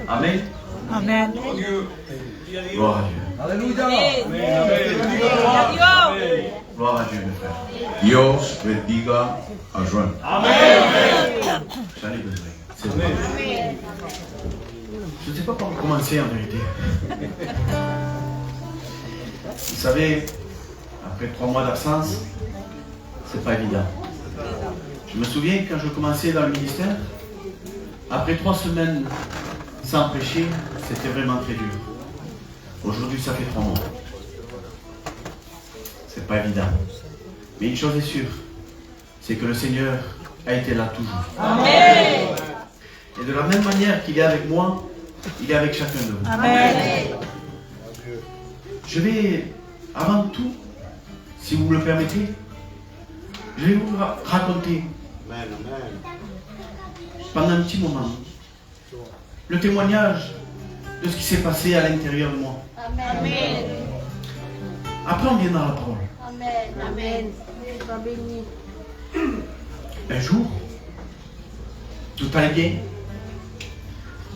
Amen. Amen. Gloire à Dieu. Alléluia. Gloire à Dieu, mes frères. Dios bendiga a Juan. Amen. J'en ai besoin. C'est vrai. Je ne sais pas comment commencer en vérité. Vous savez, après 3 mois d'absence, c'est pas évident. Je me souviens quand je commençais dans le ministère, après 3 semaines sans prêcher, c'était vraiment très dur. Aujourd'hui, ça fait 3 mois. C'est pas évident. Mais une chose est sûre, c'est que le Seigneur a été là toujours. Amen. Et de la même manière qu'il est avec moi, il est avec chacun de vous. Amen. Je vais, avant tout, si vous me le permettez, je vais vous raconter pendant un petit moment le témoignage de ce qui s'est passé à l'intérieur de moi. Amen. Après, on vient dans la parole. Amen. Amen. Sois béni. Un jour, tout allait bien.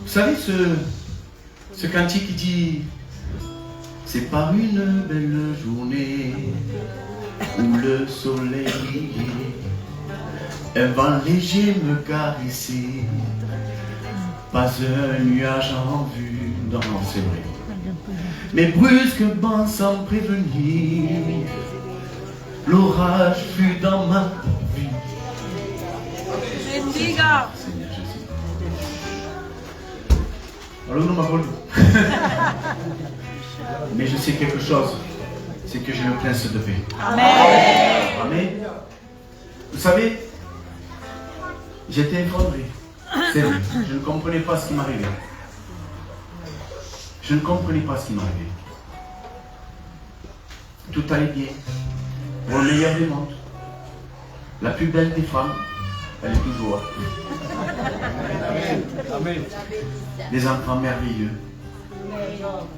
Vous savez ce cantique qui dit « C'est par une belle journée où le soleil brillait, un vent léger me caressait, pas un nuage en vue dans ses bras. Mais brusquement sans prévenir, l'orage fut dans ma vie. » Bendiga. Seigneur Jésus. Alors non, ma bonne. Mais je sais quelque chose, c'est que j'ai le prince de paix. Amen. Amen. Vous savez, j'étais effondré. C'est vrai, je ne comprenais pas ce qui m'arrivait. Je ne comprenais pas ce qui m'arrivait. Tout allait bien. Pour le meilleur des mondes. La plus belle des femmes, elle est toujours là. Amen. Des enfants merveilleux.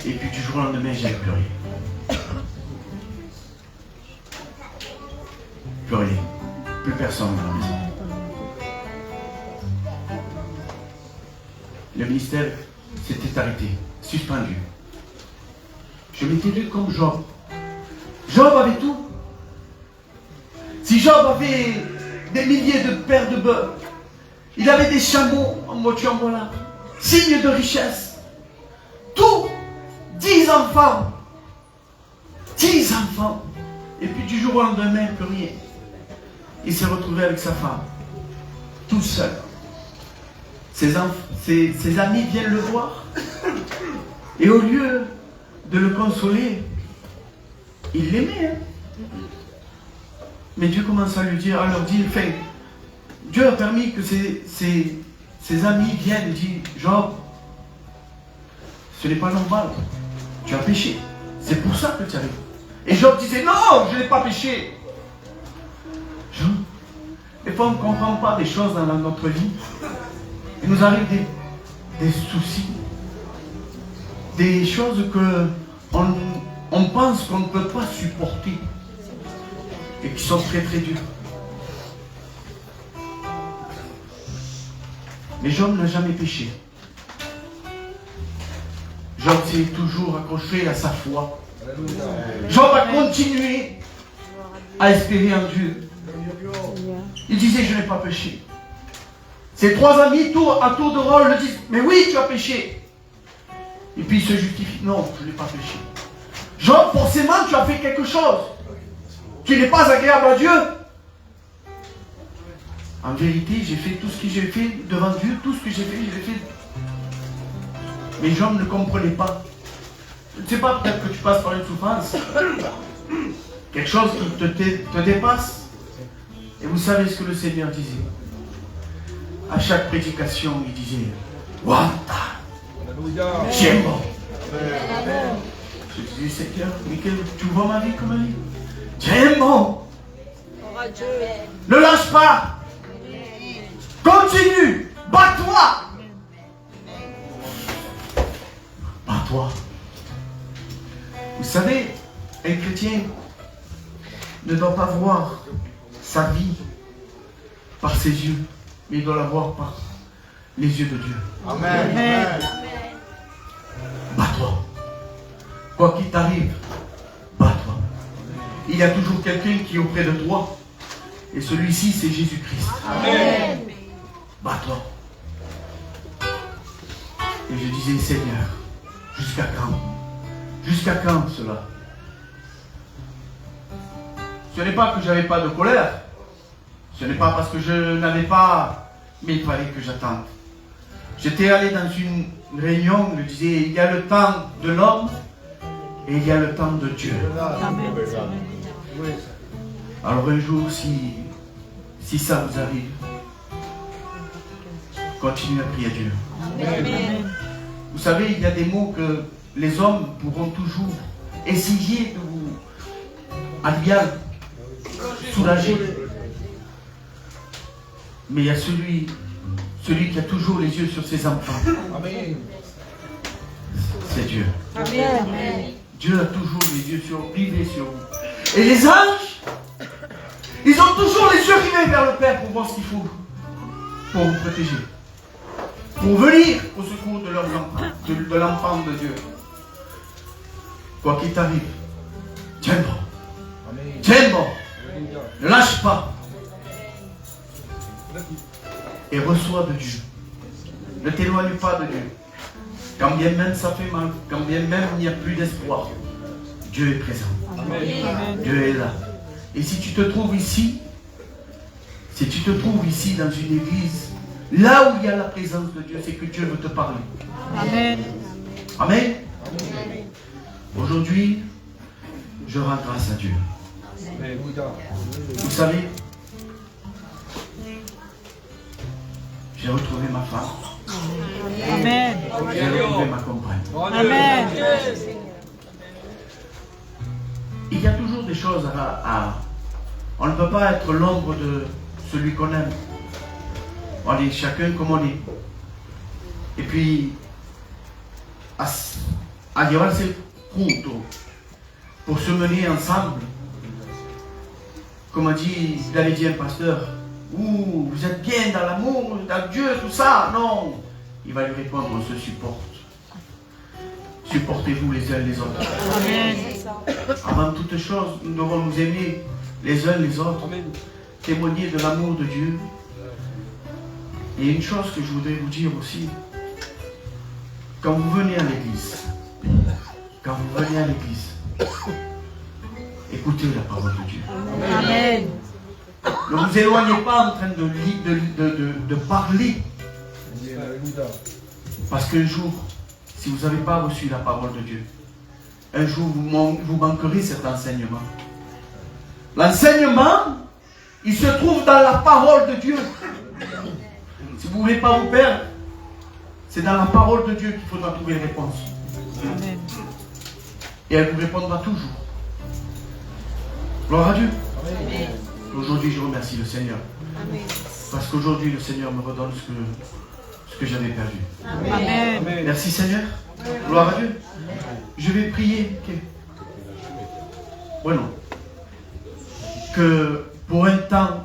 Et puis du jour au lendemain, j'avais plus rien. Plus rien. Plus personne dans la maison. Le ministère s'était arrêté, suspendu. Je m'étais vu comme Job. Job avait tout. Si Job avait des milliers de paires de bœufs, il avait des chameaux en moitié en voilà, signe de richesse. Tout, 10 enfants. 10 enfants. Et puis du jour au lendemain, plus rien. Il s'est retrouvé avec sa femme, tout seul. Ses amis viennent le voir. Et au lieu de le consoler, il l'aimait. Hein? Mais Dieu commence à lui dire, à leur dire, enfin, Dieu a permis que ses amis viennent et disent, Job, ce n'est pas normal, tu as péché. C'est pour ça que tu arrives. Et Job disait, non, je n'ai pas péché. Job, des fois on ne comprend pas des choses dans notre vie. Il nous arrive des soucis, des choses que on pense qu'on ne peut pas supporter et qui sont très très dures. Mais Job n'a jamais péché. Job s'est toujours accroché à sa foi. Job a continué à espérer en Dieu. Il disait, je n'ai pas péché. Ses 3 amis, à tour de rôle, le disent, mais oui, tu as péché. Et puis il se justifie, non, je n'ai pas péché. Job, forcément, tu as fait quelque chose qui n'est pas agréable à Dieu. En vérité, j'ai fait tout ce que j'ai fait devant Dieu, tout ce que j'ai fait, je l'ai fait. Mais Job ne comprenait pas. Je ne sais pas, peut-être que tu passes par une souffrance, quelque chose qui te dépasse. Et vous savez ce que le Seigneur disait. À chaque prédication, il disait, Wanta, j'aime. Je disais, Seigneur, Michael, tu vois ma vie comme elle est. J'aime bon. Ne lâche pas. Continue. Bats-toi. Bats-toi. Vous savez, un chrétien ne doit pas voir sa vie par ses yeux, mais il doit la voir par les yeux de Dieu. Amen. Amen. Bats-toi. Quoi qu'il t'arrive, bats-toi. Il y a toujours quelqu'un qui est auprès de toi. Et celui-ci, c'est Jésus-Christ. Amen. Bats-toi. Et je disais, Seigneur, jusqu'à quand? Jusqu'à quand cela? Ce n'est pas que je n'avais pas de colère. Ce n'est pas parce que je n'avais pas, mais il fallait que j'attende. J'étais allé dans une réunion, on me disait, il y a le temps de l'homme et il y a le temps de Dieu. Amen. Alors un jour, si ça vous arrive, continuez à prier Dieu. Amen. Vous savez, il y a des mots que les hommes pourront toujours essayer de vous bien soulager. Mais il y a celui qui a toujours les yeux sur ses enfants. C'est Dieu. Amen. Dieu a toujours les yeux rivés sur vous. Et les anges, ils ont toujours les yeux rivés vers le Père pour voir ce qu'il faut pour vous protéger. Pour venir au secours de leurs enfants, de l'enfant de Dieu. Quoi qu'il t'arrive, tiens bon. Tiens bon. Ne lâche pas. Et reçois de Dieu. Ne t'éloigne pas de Dieu. Quand bien même ça fait mal, quand bien même il n'y a plus d'espoir, Dieu est présent. Amen. Dieu est là. Et si tu te trouves ici, dans une église, là où il y a la présence de Dieu, c'est que Dieu veut te parler. Amen. Amen. Aujourd'hui, je rends grâce à Dieu. Vous savez, j'ai retrouvé ma femme. Amen. J'ai retrouvé ma compagne. Amen. Il y a toujours des choses on ne peut pas être l'ombre de celui qu'on aime. On est chacun comme on est. Et puis, à llevarse junto, pour se mener ensemble, comme a dit un pasteur, ouh, vous êtes bien dans l'amour, dans Dieu, tout ça. Non, il va lui répondre, on se supporte. Supportez-vous les uns les autres. Amen. Avant toute chose, nous devons nous aimer les uns les autres, témoigner de l'amour de Dieu. Et une chose que je voudrais vous dire aussi, quand vous venez à l'église, écoutez la parole de Dieu. Amen. Ne vous éloignez pas en train de parler. Parce qu'un jour, si vous n'avez pas reçu la parole de Dieu, un jour vous manquerez cet enseignement. L'enseignement, il se trouve dans la parole de Dieu. Si vous ne voulez pas vous perdre, c'est dans la parole de Dieu qu'il faudra trouver les réponses. Amen. Et elle vous répondra toujours. Gloire à Dieu. Aujourd'hui, je remercie le Seigneur. Parce qu'aujourd'hui, le Seigneur me redonne ce que j'avais perdu. Amen. Merci Seigneur. Gloire à Dieu. Je vais prier que pour un temps,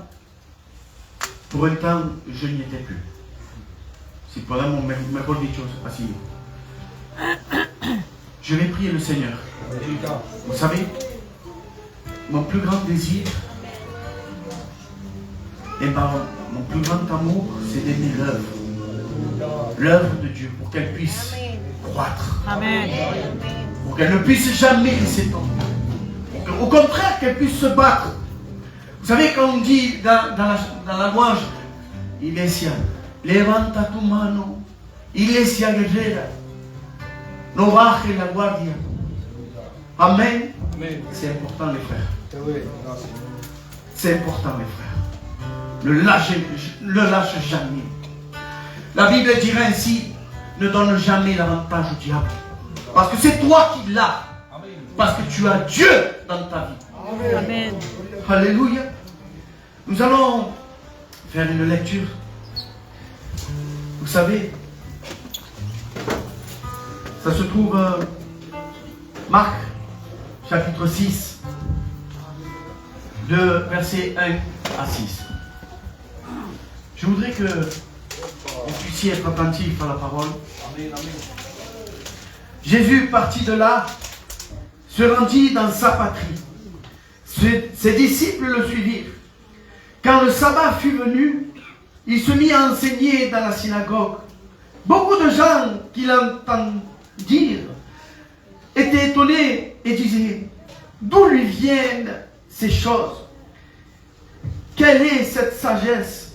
je n'y étais plus. Si podemos mejor dicho así. Je vais prier le Seigneur. Vous savez, mon plus grand désir et mon plus grand amour, c'est d'aimer l'œuvre de Dieu pour qu'elle puisse croître. Amen. Pour qu'elle ne puisse jamais laisser tomber. Au contraire, qu'elle puisse se battre. Vous savez, quand on dit dans la louange, Iglesia, levanta tu mano, Iglesia guerrera, no baje la guardia. Amen. C'est important, les frères. C'est important, les frères. Ne lâche jamais. La Bible dirait ainsi, ne donne jamais l'avantage au diable. Parce que c'est toi qui l'as. Parce que tu as Dieu dans ta vie. Amen. Alléluia. Nous allons faire une lecture. Vous savez, ça se trouve Marc, chapitre 6, de versets 1 à 6. Je voudrais que vous puissiez être attentifs à la parole. Jésus, parti de là, se rendit dans sa patrie. Ses disciples le suivirent. Quand le sabbat fut venu, il se mit à enseigner dans la synagogue. Beaucoup de gens qui l'entendirent étaient étonnés et disaient: d'où lui viennent ces choses? Quelle est cette sagesse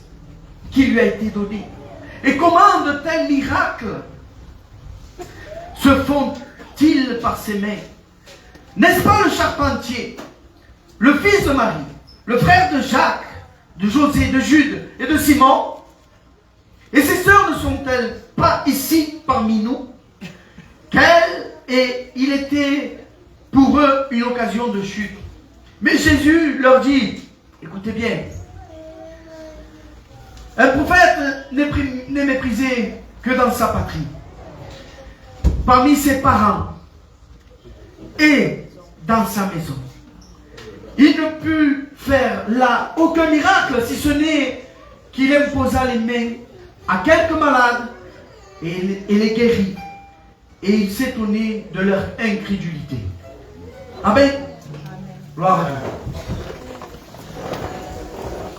qui lui a été donnée? Et comment de tels miracles se font-ils par ses mains? N'est-ce pas le charpentier, le fils de Marie, le frère de Jacques, de José, de Jude et de Simon? Et ses sœurs ne sont-elles pas ici parmi nous? Et il était pour eux une occasion de chute. Mais Jésus leur dit, écoutez bien, un prophète n'est méprisé que dans sa patrie, parmi ses parents et dans sa maison. Il ne put faire là aucun miracle, si ce n'est qu'il imposa les mains à quelques malades et les guérit. Et il s'étonnait de leur incrédulité. Amen. Gloire à Dieu.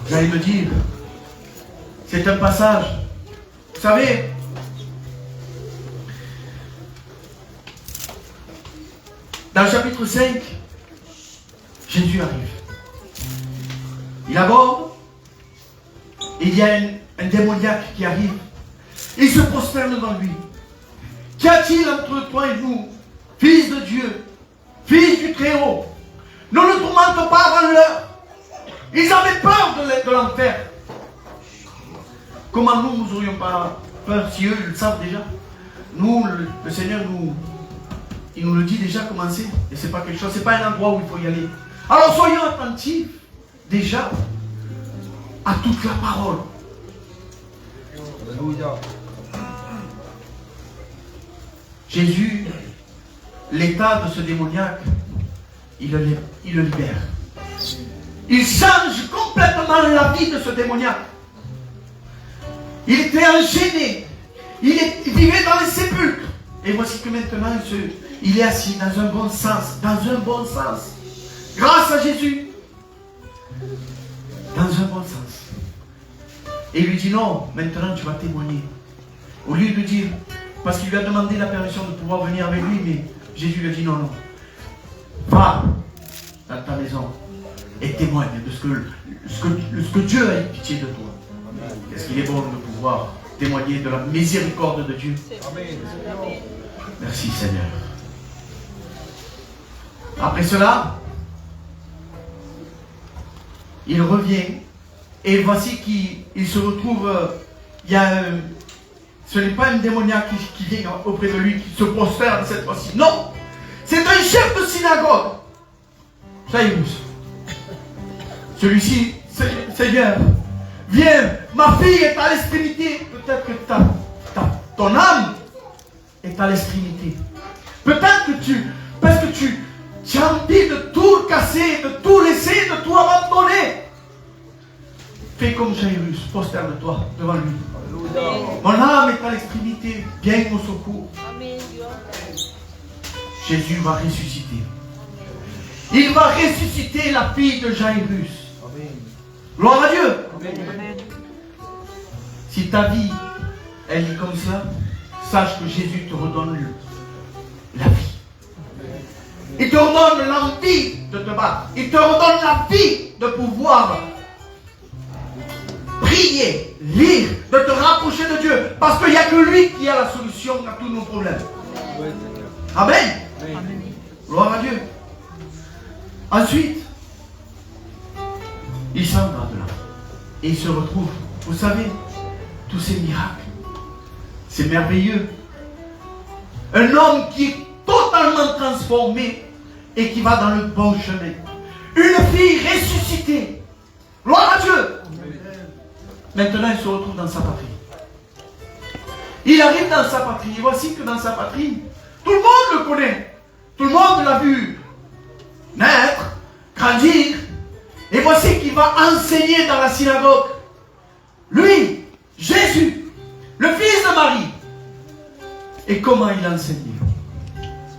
Vous allez me dire, c'est un passage, vous savez, dans le chapitre 5, Jésus arrive. Il aborde, et il y a un démoniaque qui arrive. Il se prosterne devant lui. Qu'y a-t-il entre toi et nous, fils de Dieu, fils du Très-Haut? Ne le tourmente pas avant l'heure. Ils avaient peur de l'enfer. Comment nous n'aurions pas peur si eux le savent déjà? Nous, le Seigneur, il nous le dit déjà comment c'est. Et c'est pas quelque chose, c'est pas un endroit où il faut y aller. Alors soyons attentifs déjà à toute la parole. Alléluia. Jésus, l'état de ce démoniaque, il le libère. Il change complètement la vie de ce démoniaque. Il était enchaîné. Il vivait dans les sépulcres. Et voici que maintenant, il est assis dans un bon sens. Dans un bon sens. Grâce à Jésus. Dans un bon sens. Et il lui dit non, maintenant tu vas témoigner. Au lieu de dire, parce qu'il lui a demandé la permission de pouvoir venir avec lui, mais Jésus lui a dit non, non. Va dans ta maison et témoigne de ce que Dieu a eu pitié de toi. Est-ce qu'il est bon de pouvoir témoigner de la miséricorde de Dieu? Amen. Merci Seigneur. Après cela, il revient et voici qu'il se retrouve, ce n'est pas un démoniaque qui vient auprès de lui, qui se prosterne cette fois-ci. Non, c'est un chef de synagogue. Jairus. Celui-ci, Seigneur, viens, ma fille est à l'extrémité. Peut-être que ton âme est à l'extrémité. Peut-être que parce que tu as envie de tout casser, de tout laisser, de tout abandonner. Fais comme Jairus, prosterne-toi devant lui. Alléluia. Mon âme est à l'extrémité, viens au secours. Jésus va ressusciter. Il va ressusciter la fille de Jairus. Amen. Gloire à Dieu. Amen. Si ta vie, elle est comme ça, sache que Jésus te redonne la vie. Il te redonne l'envie de te battre. Il te redonne la vie de pouvoir prier, lire, de te rapprocher de Dieu. Parce qu'il n'y a que lui qui a la solution à tous nos problèmes. Oui, Seigneur. Amen. Amen. Gloire à Dieu. Ensuite, il s'en va de là. Et il se retrouve, vous savez, tous ces miracles. C'est merveilleux. Un homme qui est totalement transformé et qui va dans le bon chemin. Une fille ressuscitée. Gloire à Dieu. Maintenant, il se retrouve dans sa patrie. Il arrive dans sa patrie. Et voici que dans sa patrie, tout le monde le connaît. Tout le monde l'a vu naître, grandir. Et voici qu'il va enseigner dans la synagogue. Lui, Jésus, le le fils de Marie. Et comment il enseignait?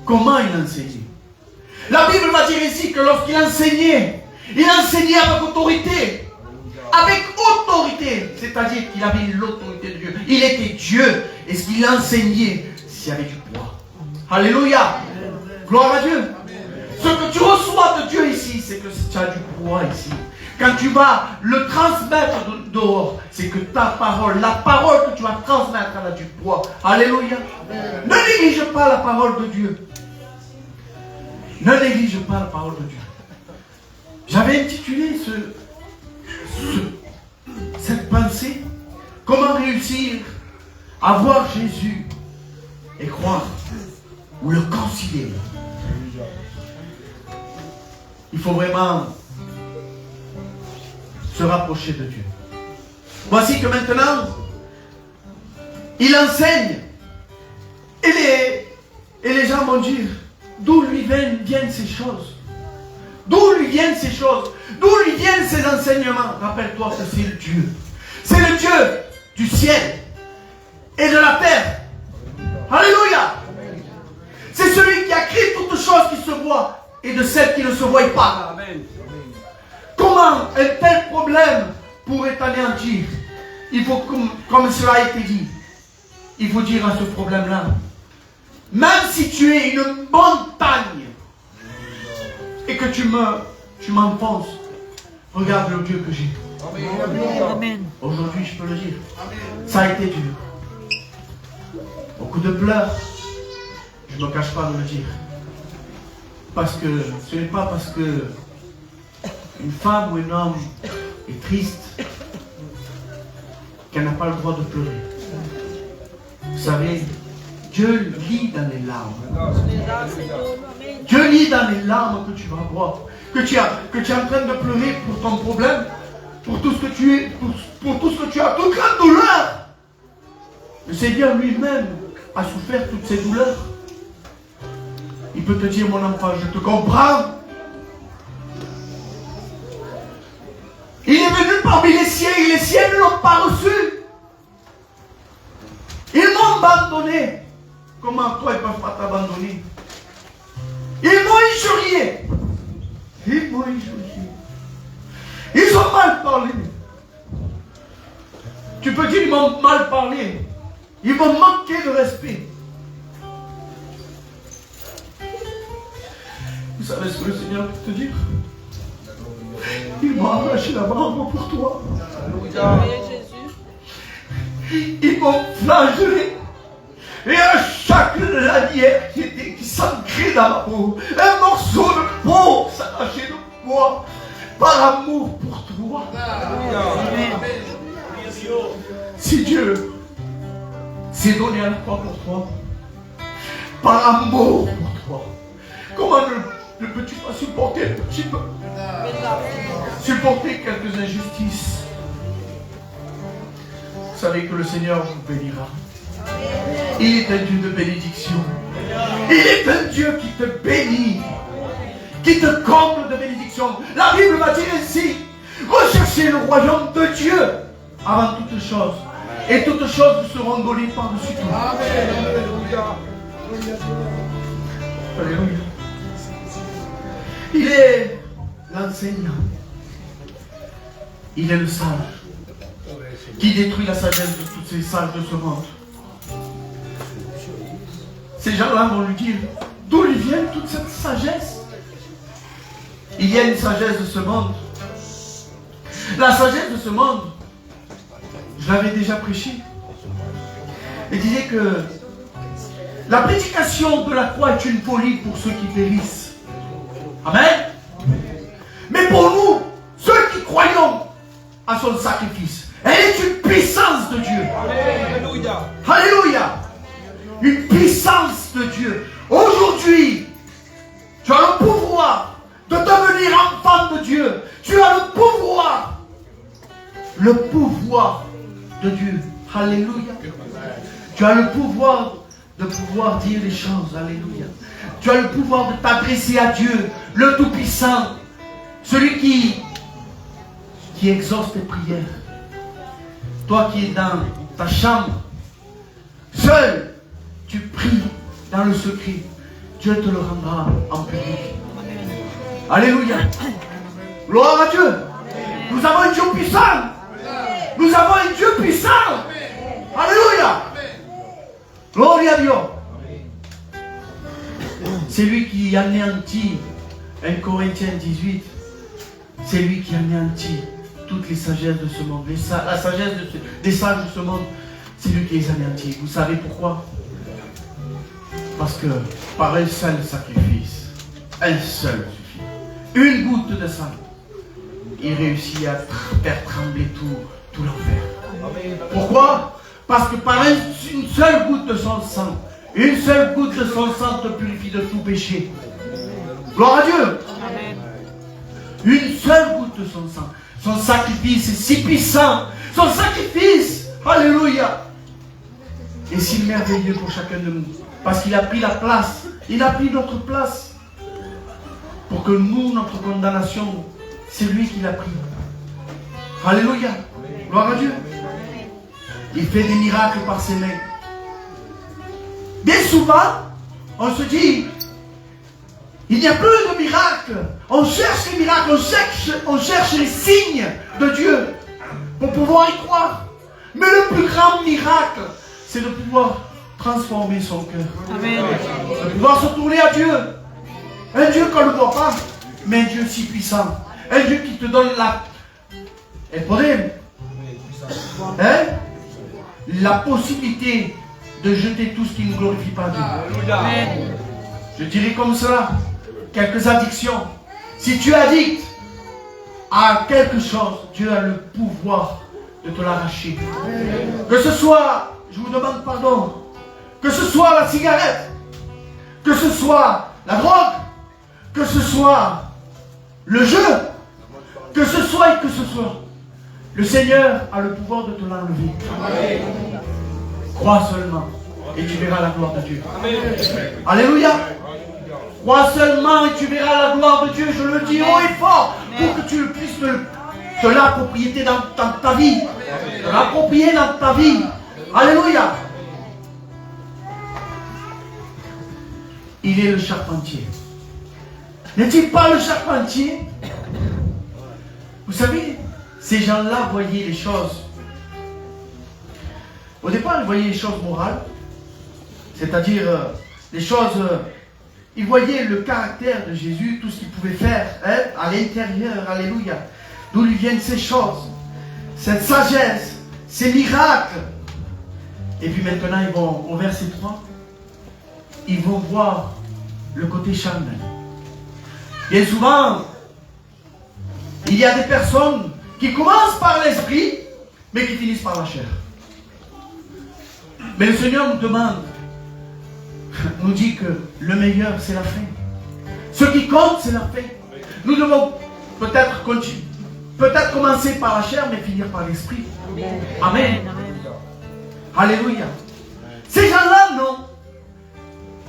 Comment il enseignait? La Bible va dire ici que lorsqu'il enseignait avec autorité. Avec autorité. C'est-à-dire qu'il avait l'autorité de Dieu. Il était Dieu. Et ce qu'il enseignait, c'est avec du poids. Alléluia. Gloire à Dieu. Ce que tu reçois de Dieu ici, c'est que tu as du poids ici. Quand tu vas le transmettre dehors, c'est que ta parole, la parole que tu vas transmettre, elle a du poids. Alléluia. Ne néglige pas la parole de Dieu. Ne néglige pas la parole de Dieu. J'avais intitulé cette pensée, comment réussir à voir Jésus et croire ou le considérer. Il faut vraiment se rapprocher de Dieu. Voici que maintenant, il enseigne. Et les gens vont dire, d'où lui viennent ces choses? D'où lui viennent ces choses? D'où lui viennent ces enseignements? Rappelle-toi que c'est le Dieu. C'est le Dieu du ciel et de la terre. Alléluia. C'est celui qui a créé toutes choses qui se voient et de celles qui ne se voient pas. Amen. Comment un tel problème pourrait anéantir? Il faut, comme cela a été dit, il faut dire à ce problème-là, même si tu es une montagne et que tu m'enfonces, regarde le Dieu que j'ai. Amen. Aujourd'hui, je peux le dire. Ça a été dur. Beaucoup de pleurs. Je ne me cache pas de le dire. Parce que ce n'est pas parce que une femme ou un homme est triste qu'elle n'a pas le droit de pleurer. Vous savez, Dieu lit dans les larmes. Dieu lit dans les larmes que tu vas avoir. Que tu es en train de pleurer pour ton problème, pour tout ce que tu es, pour tout ce que tu as, toute grande douleur. Le Seigneur lui-même a souffert toutes ces douleurs. Il peut te dire, mon enfant, je te comprends. Il est venu parmi les siens et les siens ne l'ont pas reçu. Ils m'ont abandonné. Comment toi, ils ne peuvent pas t'abandonner? Ils m'ont injurié. Ils m'ont injurié. Ils ont mal parlé. Tu peux dire, ils m'ont mal parlé. Ils m'ont manqué de respect. Vous savez ce que le Seigneur peut te dire? Ils m'ont arraché la barbe pour toi. Ils m'ont flagellé. Et à chaque lanière qui s'ancrait dans ma peau, un morceau de peau s'arrachait de moi par amour pour toi. Si Dieu s'est donné à la croix pour toi, par amour pour toi, comment ne peux-tu pas supporter un petit peu? Supporter quelques injustices. Vous savez que le Seigneur vous bénira. Il est un Dieu de bénédiction. Il est un Dieu qui te bénit, qui te comble de bénédiction. La Bible va dire ainsi, recherchez le royaume de Dieu avant toutes choses. Et toutes choses vous seront données par-dessus tout. Alléluia. Il est l'enseignant. Il est le sage qui détruit la sagesse de tous ces sages de ce monde. Ces gens-là vont lui dire, d'où lui vient toute cette sagesse? Il y a une sagesse de ce monde. La sagesse de ce monde, je l'avais déjà prêché. Il disait que la prédication de la croix est une folie pour ceux qui périssent. Amen. Mais pour nous, ceux qui croyons à son sacrifice, elle est une puissance de Dieu. Alléluia. Alléluia. Une puissance de Dieu. Aujourd'hui, tu as le pouvoir de devenir enfant de Dieu. Tu as le pouvoir de Dieu. Alléluia. Tu as le pouvoir de pouvoir dire les choses. Alléluia. Tu as le pouvoir de t'adresser à Dieu, le Tout-Puissant, celui qui exauce tes prières. Toi qui es dans ta chambre, seul tu pries dans le secret, Dieu te le rendra en public. Alléluia. Gloire à Dieu. Nous avons un Dieu puissant. Nous avons un Dieu puissant. Alléluia. Gloire à Dieu. C'est lui qui anéantit, 1 Corinthiens 18, c'est lui qui anéantit toutes les sagesses de ce monde. La sagesse des sages de ce monde, c'est lui qui les anéantit. Vous savez pourquoi? Parce que par un seul sacrifice, un seul suffit. Une goutte de sang, il réussit à faire trembler tout l'enfer. Pourquoi? Parce que par une seule goutte de son sang, une seule goutte de son sang te purifie de tout péché. Gloire à Dieu. Amen. Une seule goutte de son sang. Son sacrifice est si puissant. Son sacrifice, alléluia, est si merveilleux pour chacun de nous. Parce qu'il a pris la place. Il a pris notre place. Pour que nous, notre condamnation, c'est lui qui l'a pris. Alléluia. Gloire à Dieu. Il fait des miracles par ses mains. Bien souvent, on se dit, il n'y a plus de miracles. On cherche les miracles, on cherche les signes de Dieu pour pouvoir y croire. Mais le plus grand miracle, c'est de pouvoir transformer son cœur. Amen. De pouvoir se tourner à Dieu. Un Dieu qu'on ne voit pas, mais un Dieu si puissant. Un Dieu qui te donne la possibilité de jeter tout ce qui ne glorifie pas Dieu. Amen. Je dirais comme cela, quelques addictions. Si tu es addict à quelque chose, Dieu a le pouvoir de te l'arracher. Que ce soit, je vous demande pardon, que ce soit la cigarette, que ce soit la drogue, que ce soit le jeu, que ce soit et que ce soit, le Seigneur a le pouvoir de te l'enlever. Crois seulement et tu verras la gloire de Dieu. Alléluia. Crois seulement et tu verras la gloire de Dieu. Je le dis haut et fort pour que tu puisses te l'approprier dans ta vie. Te l'approprier dans ta vie. Alléluia. Il est le charpentier. N'est-il pas le charpentier? Vous savez, ces gens-là voyaient les choses. Au départ, ils voyaient les choses morales, c'est-à-dire les choses. Ils voyaient le caractère de Jésus, tout ce qu'il pouvait faire à l'intérieur, alléluia. D'où lui viennent ces choses, cette sagesse, ces miracles. Et puis maintenant, ils vont au verset 3, ils vont voir le côté charnel. Bien souvent, il y a des personnes qui commencent par l'esprit, mais qui finissent par la chair. Mais le Seigneur nous demande, nous dit que le meilleur c'est la fin. Ce qui compte c'est la fin. Nous devons peut-être commencer par la chair, mais finir par l'esprit. Amen. Alléluia. Ces gens-là, non.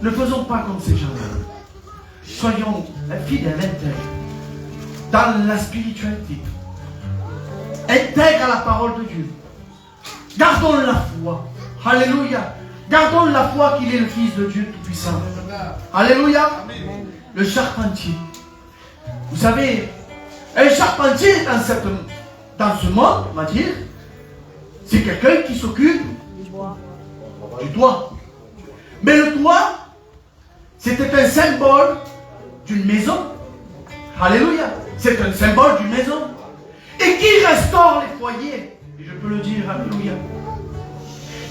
Ne faisons pas comme ces gens-là. Soyons fidèles, intègres dans la spiritualité. Intègres à la parole de Dieu. Gardons la foi. Alléluia. Gardons la foi qu'il est le Fils de Dieu Tout-Puissant. Alléluia. Le charpentier. Vous savez, un charpentier dans ce monde, on va dire, c'est quelqu'un qui s'occupe du toit. Mais le toit, c'était un symbole d'une maison. Alléluia. C'est un symbole d'une maison. Et qui restaure les foyers? Et je peux le dire, alléluia.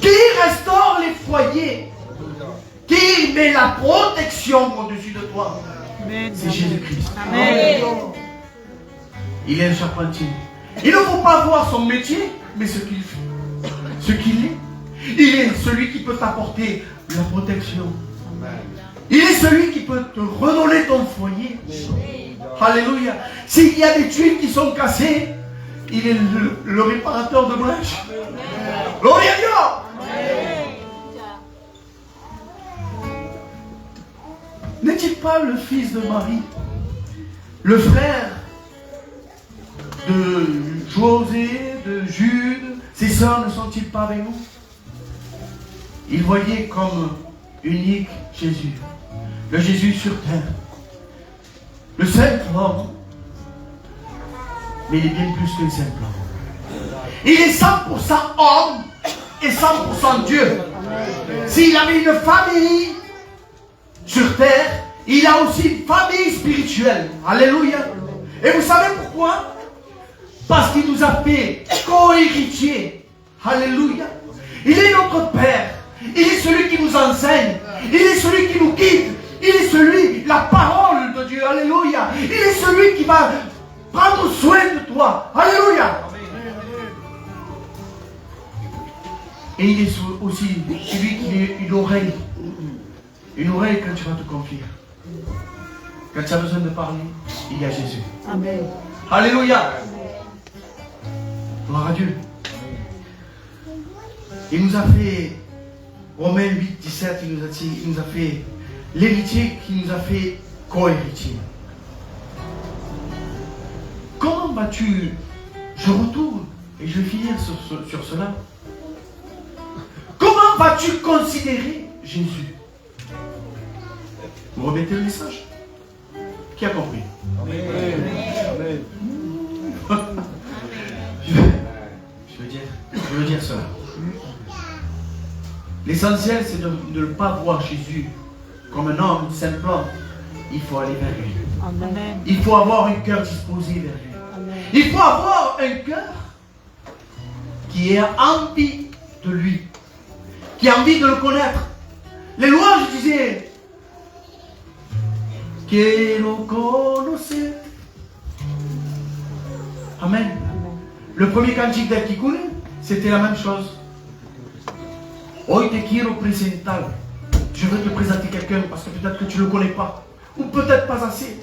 Qui restaure les foyers? Qui met la protection au-dessus de toi? C'est Jésus-Christ. Amen. Il est un charpentier. Il ne faut pas voir son métier, mais ce qu'il fait. Ce qu'il est. Il est celui qui peut t'apporter la protection. Il est celui qui peut te redonner ton foyer. Alléluia. S'il y a des tuiles qui sont cassées, il est le réparateur de brèches. Gloire à Dieu. N'est-il pas le fils de Marie, le frère de José, de Jude? Ses sœurs ne sont-ils pas avec nous? il voyait comme unique Jésus, le Jésus sur terre, le simple homme, mais il est bien plus qu'un simple homme. Il est 100% homme et 100% Dieu. S'il avait une famille sur terre, il a aussi une famille spirituelle. Alléluia. Et vous savez pourquoi? Parce qu'il nous a fait co-héritiers. Alléluia. Il est notre Père. Il est celui qui nous enseigne. Il est celui qui nous guide. Il est celui, la parole de Dieu. Alléluia. Il est celui qui va prendre soin de toi. Alléluia. Et il est aussi celui qui a une oreille. Une oreille quand tu vas te confier. Quand tu as besoin de parler, il y a Jésus. Amen. Alléluia. Gloire à Dieu. Il nous a fait, Romains 8, 17, il nous a dit, il nous a fait l'héritier qui nous a fait co-héritier. Comment vas-tu, je retourne et je vais finir sur cela. Comment vas-tu considérer Jésus? Vous remettez le message? Qui a compris? Amen. Je veux dire cela. L'essentiel, c'est de ne pas voir Jésus comme un homme simplement. Il faut aller vers lui. Amen. Il faut avoir un cœur disposé vers lui. Amen. Il faut avoir un cœur qui ait envie de lui, qui a envie de le connaître. Les louanges disaient Quiero conocer. Amen. Le premier cantique d'Akikune, c'était la même chose. Hoy te quiero presentar. Je veux te présenter quelqu'un parce que peut-être que tu ne le connais pas. Ou peut-être pas assez.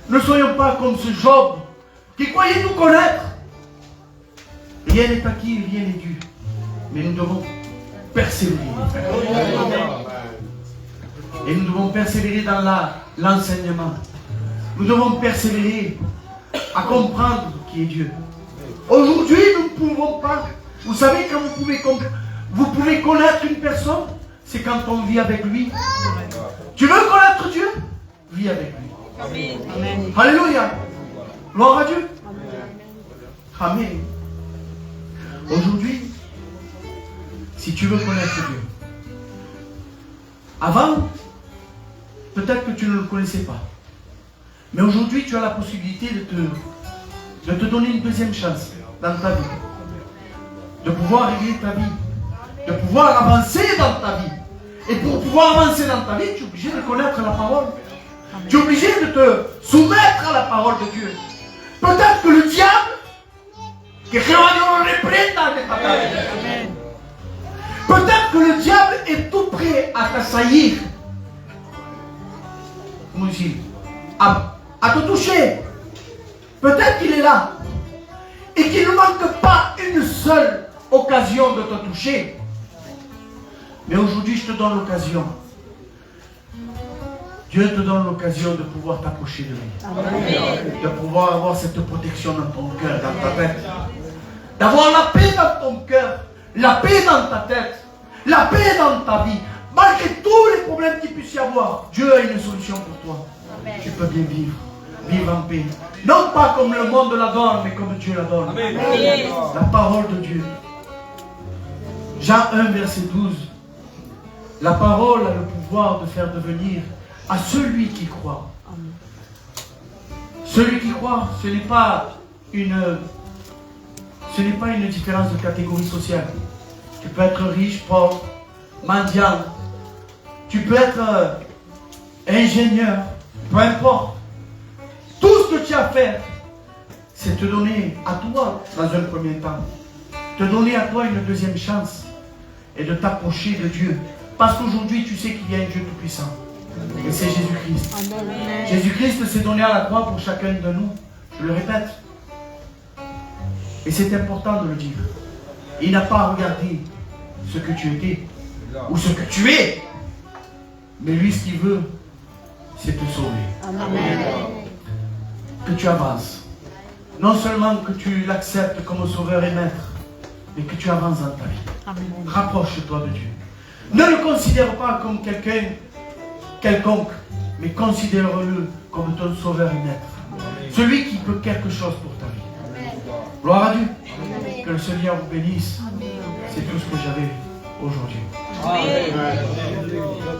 Ne soyons pas comme ce Job qui croyait nous connaître. Rien n'est acquis, rien n'est dû. Mais nous devons persévérer. Et nous devons persévérer dans l'enseignement. Nous devons persévérer à comprendre qui est Dieu. Aujourd'hui, nous ne pouvons pas. Vous savez, quand vous pouvez connaître une personne, c'est quand on vit avec lui. Tu veux connaître Dieu? Vis avec lui. Amen. Amen. Alléluia. Gloire à Dieu. Amen. Aujourd'hui, si tu veux connaître Dieu, avant, peut-être que tu ne le connaissais pas. Mais aujourd'hui, tu as la possibilité de te donner une deuxième chance dans ta vie. De pouvoir régler ta vie. De pouvoir avancer dans ta vie. Et pour pouvoir avancer dans ta vie, tu es obligé de connaître la parole. Tu es obligé de te soumettre à la parole de Dieu. Peut-être que le diable, peut-être que le diable est tout prêt à t'assaillir. Comment dire? À te toucher. Peut-être qu'il est là. Et qu'il ne manque pas une seule occasion de te toucher. Mais aujourd'hui, je te donne l'occasion. Dieu te donne l'occasion de pouvoir t'approcher de lui. Amen. De pouvoir avoir cette protection dans ton cœur, dans ta tête. D'avoir la paix dans ton cœur. La paix dans ta tête. La paix dans ta vie. Malgré tous les problèmes qu'il puisse y avoir, Dieu a une solution pour toi. Amen. Tu peux bien vivre. Vivre en paix. Non pas comme le monde la donne, mais comme Dieu la donne. Amen. La parole de Dieu. Jean 1, verset 12. La parole a le pouvoir de faire devenir à celui qui croit. Amen. Celui qui croit, ce n'est pas une différence de catégorie sociale. Tu peux être riche, pauvre, mendiant. Tu peux être ingénieur, peu importe. Tout ce que tu as à faire, c'est te donner à toi, dans un premier temps, te donner à toi une deuxième chance et de t'approcher de Dieu. Parce qu'aujourd'hui, tu sais qu'il y a un Dieu tout-puissant. Et c'est Jésus-Christ. Jésus-Christ s'est donné à la croix pour chacun de nous. Je le répète. Et c'est important de le dire. Il n'a pas regardé ce que tu étais ou ce que tu es. Mais lui, ce qu'il veut, c'est te sauver. Amen. Que tu avances. Non seulement que tu l'acceptes comme sauveur et maître, mais que tu avances dans ta vie. Rapproche-toi de Dieu. Ne le considère pas comme quelqu'un quelconque, mais considère-le comme ton sauveur et maître. Celui qui peut quelque chose pour ta vie. Gloire à Dieu. Que le Seigneur vous bénisse. C'est tout ce que j'avais aujourd'hui. Amen.